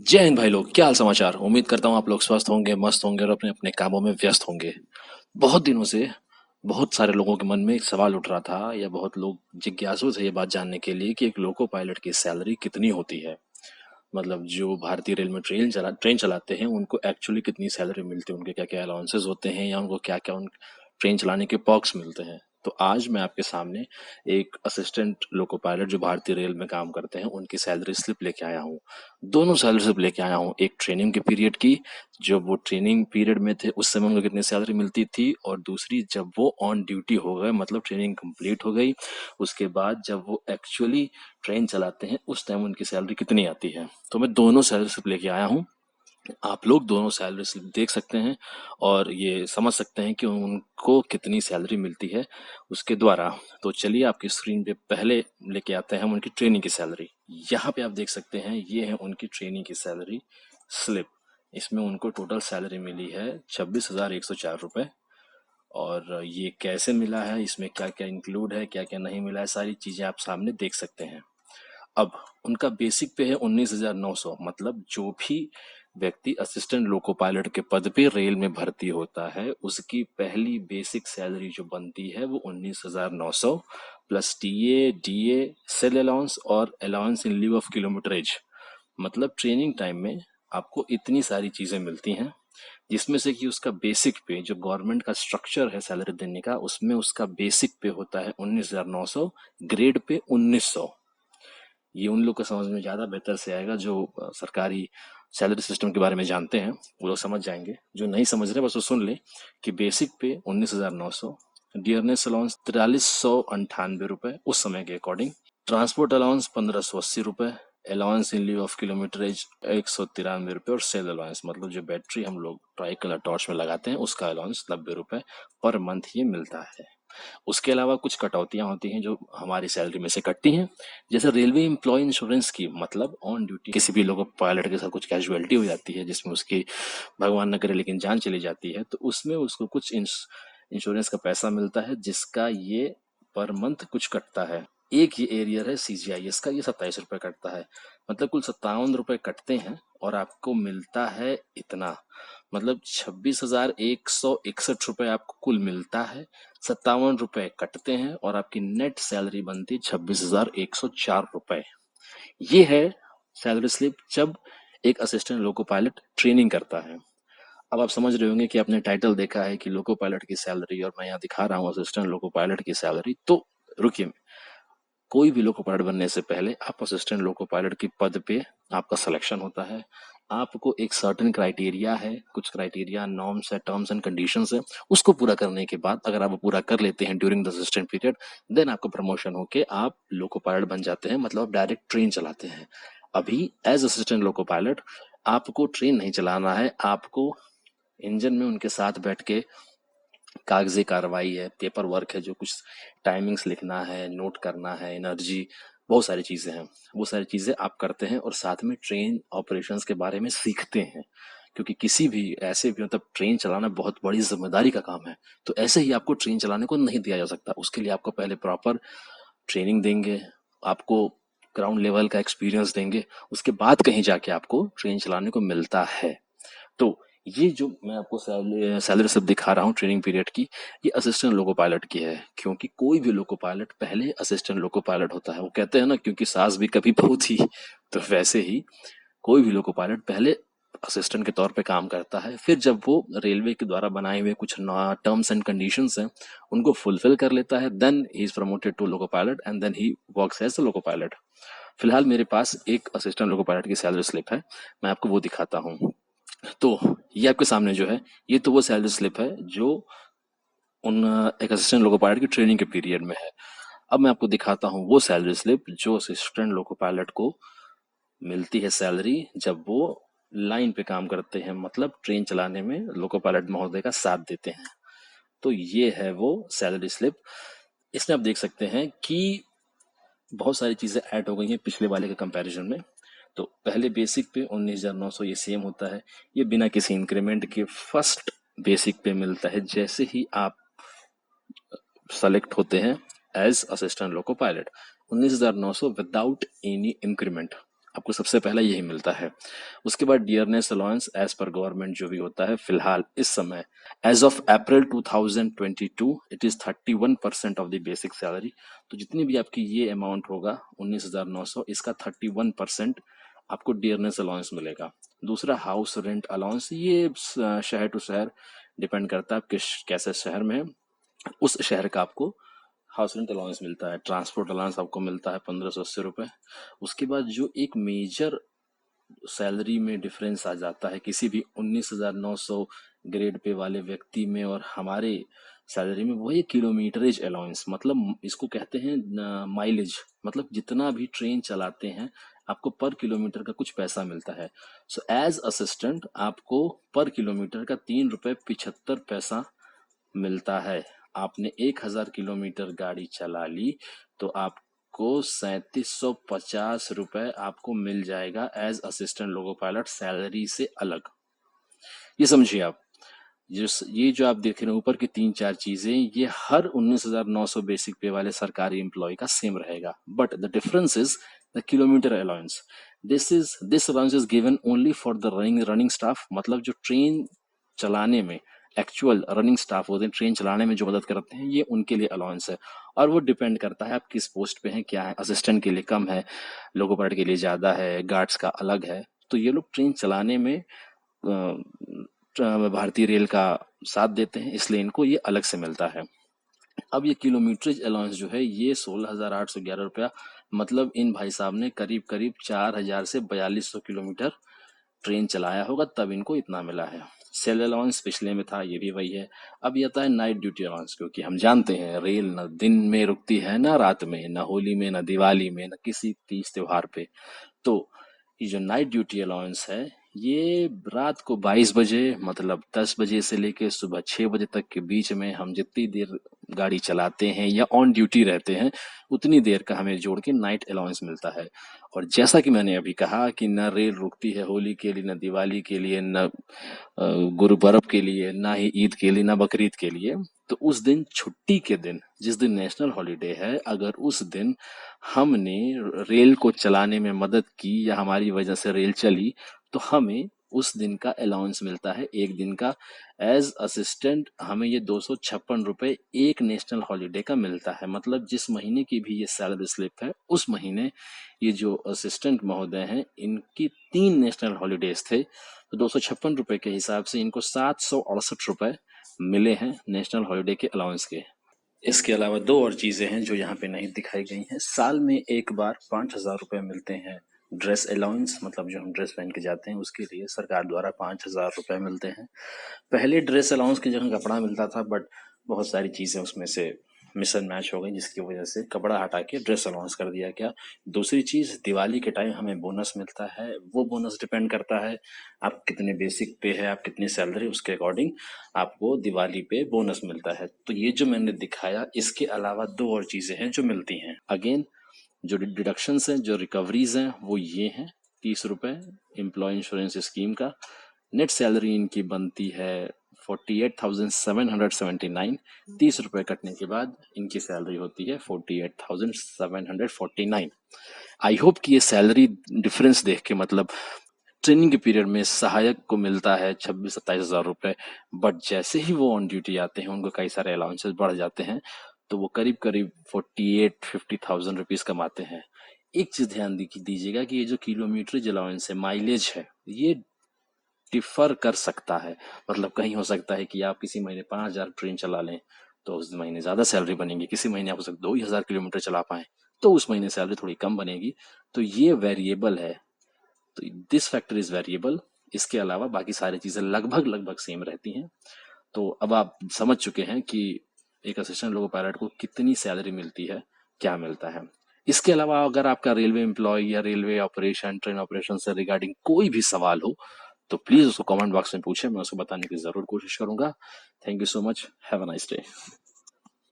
जय हिंद भाई लोग, क्या हाल समाचार। उम्मीद करता हूँ आप लोग स्वस्थ होंगे, मस्त होंगे और अपने अपने कामों में व्यस्त होंगे। बहुत दिनों से बहुत सारे लोगों के मन में एक सवाल उठ रहा था, या बहुत लोग जिज्ञासु थे ये बात जानने के लिए कि एक लोको पायलट की सैलरी कितनी होती है। मतलब जो भारतीय रेल में ट्रेन चलाते हैं उनको एक्चुअली कितनी सैलरी मिलती है, उनके क्या क्या अलाउंसेस होते हैं, या उनको क्या क्या उन ट्रेन चलाने के पर्क्स मिलते हैं। तो आज मैं आपके सामने एक असिस्टेंट लोको पायलट जो भारतीय रेल में काम करते हैं उनकी सैलरी स्लिप लेके आया हूँ। दोनों सैलरी स्लिप लेके आया हूँ, एक ट्रेनिंग के पीरियड की, जब वो ट्रेनिंग पीरियड में थे उस समय उनको कितनी सैलरी मिलती थी, और दूसरी जब वो ऑन ड्यूटी हो गए, मतलब ट्रेनिंग कंप्लीट हो गई, उसके बाद जब वो एक्चुअली ट्रेन चलाते हैं उस टाइम उनकी सैलरी कितनी आती है। तो मैं दोनों सैलरी स्लिप लेके आया हूँ। आप लोग दोनों सैलरी स्लिप देख सकते हैं और ये समझ सकते हैं कि उनको कितनी सैलरी मिलती है उसके द्वारा। तो चलिए आपकी स्क्रीन पे पहले लेके आते हैं हम उनकी ट्रेनिंग की सैलरी। यहाँ पे आप देख सकते हैं, ये है उनकी ट्रेनिंग की सैलरी स्लिप। इसमें उनको टोटल सैलरी मिली है 26,104 रुपये। और ये कैसे मिला है, इसमें क्या क्या इंक्लूड है, क्या क्या नहीं मिला है, सारी चीजें आप सामने देख सकते हैं। अब उनका बेसिक पे है 19,900। मतलब जो भी व्यक्ति असिस्टेंट लोको पायलट के पद पे रेल में भर्ती होता है उसकी पहली बेसिक सैलरी जो बनती है वो 19,900, plus TA, DA, cell allowance और allowance in lieu of kilometrage. मतलब ट्रेनिंग टाइम में आपको इतनी सारी चीजें मिलती हैं, जिसमें से कि उसका बेसिक पे जो गवर्नमेंट का स्ट्रक्चर है सैलरी देने का, उसमें उसका बेसिक पे होता है 19,900, ग्रेड पे 1900। ये उन लोग को समझ में ज्यादा बेहतर से आएगा जो सरकारी सैलरी सिस्टम के बारे में जानते हैं, वो लोग समझ जाएंगे। जो नहीं समझ रहे बस वो सुन ले कि बेसिक पे 19,900, डियरनेस अलाउंस 4398 रुपए उस समय के अकॉर्डिंग, ट्रांसपोर्ट अलाउंस 1580 रुपए, अलाउंस इन लीव ऑफ किलोमीटरेज 193 रुपए, और सेल अलाउंस मतलब जो बैटरी हम लोग ट्राई कलर टॉर्च में लगाते हैं उसका अलाउंस 90 रुपए पर मंथ ये मिलता है। उसके अलावा कुछ कटौतियां होती हैं जो हमारी सैलरी में से कटती हैं, जैसे रेलवे एम्प्लॉय इंश्योरेंस स्कीम। मतलब ऑन ड्यूटी किसी भी लोगों पायलट के साथ कुछ कैजुअलिटी हो जाती है जिसमें उसकी, भगवान न करे लेकिन, जान चली जाती है, तो उसमें उसको कुछ इंश्योरेंस का पैसा मिलता है जिसका ये पर मंथ कुछ कटता है। एक ये एरियर है सीजीआईएस का, ये 27 रुपए कटता है। मतलब कुल 57 रुपए कटते हैं और आपको मिलता है इतना। मतलब 26,161 रुपए आपको कुल मिलता है, 57 रुपए कटते हैं और आपकी नेट सैलरी बनती है 26,104 रुपए। ये है सैलरी स्लिप जब एक असिस्टेंट लोको पायलट ट्रेनिंग करता है। अब आप समझ रहे होंगे कि आपने टाइटल देखा है कि लोको पायलट की सैलरी, और मैं यहाँ दिखा रहा हूँ असिस्टेंट लोको पायलट की सैलरी। तो रुकिए, कोई भी लोको पायलट बनने से पहले आप असिस्टेंट लोको पायलट की पद पे आपका सिलेक्शन होता है। आपको एक सर्टेन क्राइटेरिया है, कुछ क्राइटेरिया, नॉर्म्स है, टर्म्स एंड कंडीशंस है, उसको पूरा करने के बाद अगर आप वो पूरा कर लेते हैं during the assistant period, then आपको प्रमोशन होके आप लोको पायलट बन जाते हैं, मतलब आप डायरेक्ट ट्रेन चलाते हैं। अभी एज असिस्टेंट लोको पायलट आपको ट्रेन नहीं चलाना है, आपको इंजन में उनके साथ बैठ के कागजी कार्रवाई है, पेपर वर्क है, जो कुछ टाइमिंग्स लिखना है, नोट करना है, एनर्जी, बहुत सारी चीजें हैं, वो सारी चीजें आप करते हैं और साथ में ट्रेन ऑपरेशंस के बारे में सीखते हैं। क्योंकि किसी भी ऐसे भी, मतलब ट्रेन चलाना बहुत बड़ी जिम्मेदारी का काम है। तो ऐसे ही आपको ट्रेन चलाने को नहीं दिया जा सकता, उसके लिए आपको पहले प्रॉपर ट्रेनिंग देंगे, आपको ग्राउंड लेवल का एक्सपीरियंस देंगे, उसके बाद कहीं जाके आपको ट्रेन चलाने को मिलता है। तो ये जो मैं आपको सैलरी सब दिखा रहा हूँ ट्रेनिंग पीरियड की, ये असिस्टेंट लोको पायलट की है। क्योंकि कोई भी लोको पायलट पहले असिस्टेंट लोको पायलट होता है। वो कहते हैं ना, क्योंकि सास भी कभी बहू थी, तो वैसे ही कोई भी लोको पायलट पहले असिस्टेंट के तौर पे काम करता है, फिर जब वो रेलवे के द्वारा बनाए हुए कुछ टर्म्स एंड कंडीशंस हैं उनको फुलफिल कर लेता है, then he is promoted to loco pilot and then he works as a loco pilot. फिलहाल मेरे पास एक असिस्टेंट लोको पायलट की सैलरी स्लिप है, मैं आपको वो दिखाता हूँ। तो ये आपके सामने जो है, ये तो वो सैलरी स्लिप है जो उन एक असिस्टेंट लोको पायलट की ट्रेनिंग के पीरियड में है। अब मैं आपको दिखाता हूँ वो सैलरी स्लिप जो असिस्टेंट लोको पायलट को मिलती है सैलरी जब वो लाइन पे काम करते हैं, मतलब ट्रेन चलाने में लोको पायलट महोदय का साथ देते हैं। तो ये है वो सैलरी स्लिप। इसमें आप देख सकते हैं कि बहुत सारी चीजें ऐड हो गई हैं पिछले वाले के कंपैरिजन में। तो पहले बेसिक पे 19,900 ये सेम होता है, ये बिना किसी इंक्रीमेंट के फर्स्ट बेसिक पे मिलता है जैसे ही आप सेलेक्ट होते हैं as assistant loco pilot. 19,900 without any increment. आपको सबसे पहला यही मिलता है। उसके बाद डियरनेस अलाउंस एज पर गवर्नमेंट जो भी होता है फिलहाल इस समय as of April 2022 it is 31% of the basic salary. तो जितनी भी आपकी ये अमाउंट होगा 19,900, इसका 31% आपको डियरनेस अलाउंस मिलेगा। दूसरा हाउस रेंट अलाउंस, ये शहर टू शहर डिपेंड करता है आप किस कैसे शहर में है, उस शहर का आपको हाउस रेंट अलाउंस मिलता है। ट्रांसपोर्ट अलाउंस आपको मिलता है 1580 रुपये। उसके बाद जो एक मेजर सैलरी में डिफरेंस आ जाता है किसी भी 19,900 ग्रेड पे वाले व्यक्ति में और हमारे सैलरी में, वही किलोमीटरेज अलाउंस, मतलब इसको कहते हैं माइलेज, मतलब जितना भी ट्रेन चलाते हैं आपको पर किलोमीटर का कुछ पैसा मिलता है। सो एज असिस्टेंट आपको पर किलोमीटर का 3 रुपये 75 पैसा मिलता है। आपने 1,000 किलोमीटर गाड़ी चला ली तो आपको 3,750 रुपये आपको मिल जाएगा as assistant loco pilot salary से अलग। ये समझिए आप, ये जो आप देख रहे हैं ऊपर की 3-4 चीजें, ये हर 19,900 बेसिक पे वाले सरकारी एम्प्लॉय का सेम रहेगा, but the difference is the kilometre allowance. This allowance is given only for the running staff, मतलब जो ट्रेन चलाने में एक्चुअल रनिंग स्टाफ होते हैं, ट्रेन चलाने में जो मदद करते हैं, ये उनके लिए अलाउंस है। और वो डिपेंड करता है आप किस पोस्ट पे हैं, क्या है, असिस्टेंट के लिए कम है, लोको पायलट के लिए ज्यादा है, गार्ड्स का अलग है। तो ये लोग ट्रेन चलाने में भारतीय रेल का साथ देते हैं, इसलिए इनको ये अलग से मिलता है। अब ये किलोमीटरेज अलाउंस जो है ये 16,811 रुपया, मतलब इन भाई साहब ने करीब करीब 4,000 से 4,200 किलोमीटर ट्रेन चलाया होगा तब इनको इतना मिला है। सेल अलाउंस पिछले में था, ये भी वही है। अब ये आता है नाइट ड्यूटी अलाउंस, क्योंकि हम जानते हैं रेल न दिन में रुकती है न रात में, न होली में, न दिवाली में, न किसी तीज त्योहार पे। तो ये जो नाइट ड्यूटी अलाउंस है ये रात को 22 बजे, मतलब 10 बजे से लेके सुबह 6 बजे तक के बीच में हम जितनी देर गाड़ी चलाते हैं या ऑन ड्यूटी रहते हैं उतनी देर का हमें जोड़ के नाइट अलाउंस मिलता है। और जैसा कि मैंने अभी कहा कि न रेल रुकती है होली के लिए, न दिवाली के लिए, न गुरु पर्व के लिए, ना ही ईद के लिए, ना बकरीद के लिए। तो उस दिन छुट्टी के दिन, जिस दिन नेशनल हॉलीडे है, अगर उस दिन हमने रेल को चलाने में मदद की या हमारी वजह से रेल चली तो हमें उस दिन का अलाउंस मिलता है, एक दिन का। एज असिस्टेंट हमें ये 256 रुपये एक नेशनल हॉलीडे का मिलता है। मतलब जिस महीने की भी ये सैलरी स्लिप है उस महीने ये जो असिस्टेंट महोदय हैं इनकी 3 नेशनल हॉलीडेज थे, तो 256 रुपये के हिसाब से इनको 768 रुपये मिले हैं नेशनल हॉलीडे के अलाउंस के। इसके अलावा दो और चीजें हैं जो यहाँ पे नहीं दिखाई गई हैं। साल में एक बार 5,000 रुपये मिलते हैं ड्रेस अलाउंस, मतलब जो हम ड्रेस पहन के जाते हैं उसके लिए सरकार द्वारा 5,000 रुपये मिलते हैं। पहले ड्रेस अलाउंस की जगह कपड़ा मिलता था, बट बहुत सारी चीजें उसमें से मिस एंड मैच हो गई जिसकी वजह से कपड़ा हटा के ड्रेस अलाउंस कर दिया गया। दूसरी चीज, दिवाली के टाइम हमें बोनस मिलता है। वो बोनस डिपेंड करता है आप कितने बेसिक पे है, आप कितनी सैलरी, उसके अकॉर्डिंग आपको दिवाली पे बोनस मिलता है। तो ये जो मैंने दिखाया, इसके अलावा दो और चीजें हैं जो मिलती हैं। अगेन जो डिडक्शंस हैं, जो रिकवरीज हैं, वो ये हैं। 30 रुपये एम्प्लॉय इंश्योरेंस स्कीम का। नेट सैलरी इनकी बनती है 48,779। 30 रुपये कटने के बाद इनकी सैलरी होती है 48,749। आई होप कि ये सैलरी डिफरेंस देख के, मतलब ट्रेनिंग के पीरियड में सहायक को मिलता है 26-27 हज़ार रुपये, बट जैसे ही वो ऑन ड्यूटी आते हैं उनको कई सारे अलाउंसेस बढ़ जाते हैं, तो वो करीब करीब 48-50,000 रुपीज कमाते हैं। एक चीज ध्यान दीजिएगा कि ये जो किलोमीटरेज अलाउंस है, माइलेज है, ये डिफर कर सकता है। मतलब कहीं हो सकता है कि आप किसी महीने 5,000 ट्रेन चला लें तो उस महीने ज्यादा सैलरी बनेगी, किसी महीने आप हो सकता 2,000 किलोमीटर चला पाए तो उस महीने सैलरी थोड़ी कम बनेगी। तो ये वेरिएबल है, तो दिस फैक्टर इज वेरिएबल। इसके अलावा बाकी सारी चीजें लगभग लगभग सेम रहती हैं। तो अब आप समझ चुके हैं कि एक असिस्टेंट लोको पायलट को कितनी सैलरी मिलती है, क्या मिलता है। इसके अलावा अगर आपका रेलवे एम्प्लॉय या रेलवे ऑपरेशन, ट्रेन ऑपरेशन से रिगार्डिंग कोई भी सवाल हो तो प्लीज उसको कमेंट बॉक्स में पूछे, मैं उसको बताने की जरूर कोशिश करूंगा। Thank you so much, have a nice day.